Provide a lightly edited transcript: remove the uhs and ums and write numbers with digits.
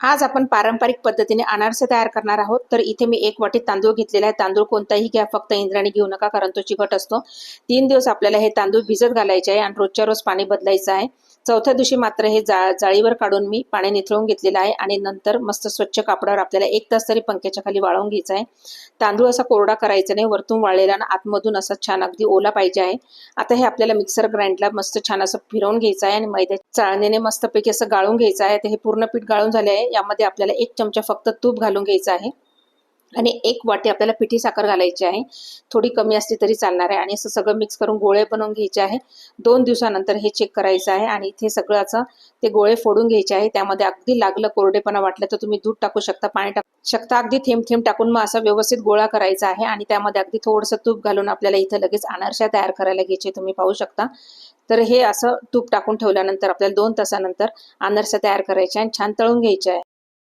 आज आपण पारंपरिक पद्धतीने अनारसे तयार करणार आहोत। तर इथे मी 1 वाटी तांदूळ घेतलेला आहे। तांदूळ कोणताही घ्या, फक्त इंद्रायणी घेऊ नका, कारण तो चिकट असतो। 3 दिवस आपल्याला हे तांदूळ भिजत घालायचे आहे आणि रोजच्या रोज पाणी बदलायचं आहे। चौथ्या दिवशी मात्र हे जाळीवर काढून मी पाणी निथळून घेतलेलं आहे आणि नंतर मस्त स्वच्छ कापडावर आपल्याला 1 तास तरी पंख्याच्या खाली वाळवून घ्यायचं आहे। तांदूळ असा कोरडा करायचा नाही, वरतून वाळलेला आणि आतमधून असा छान अगदी ओला पाहिजे आहे। आता हे आपल्याला मिक्सर ग्राइंडरला मस्त छान असं फिरवून घ्यायचं आहे आणि मैद्याच्या चाळणीने मस्तपैकी असं गाळून घ्यायचं आहे। तर हे पूर्ण पीठ गाळून झाले आहे। यामध्ये आपल्याला 1 चमचा फक्त तूप घालून घ्यायचं आहे आणि 1 वाटी आपल्याला पिठी साखर घालायची आहे। थोडी कमी असली तरी चालणार आहे आणि असं सगळं मिक्स करून गोळे बनवून घ्यायचे आहे। 2 दिवसानंतर हे चेक करायचं आहे आणि इथे सगळं असं ते गोळे फोडून घ्यायचे आहे। त्यामध्ये अगदी लागलं कोरडेपणा वाटलं तर तुम्ही दूध टाकू शकता, पाणी टाकू शकता, अगदी थेंब थेंब टाकून मग असा व्यवस्थित गोळा करायचा आहे आणि त्यामध्ये अगदी थोडंसं तूप घालून आपल्याला इथं लगेच अनारसे तयार करायला घ्यायचे, तुम्ही पाहू शकता। तर हे असं तूप टाकून ठेवल्यानंतर आपल्याला 2 तासानंतर अनारसे तयार करायचे आणि छान तळून घ्यायचे आहे।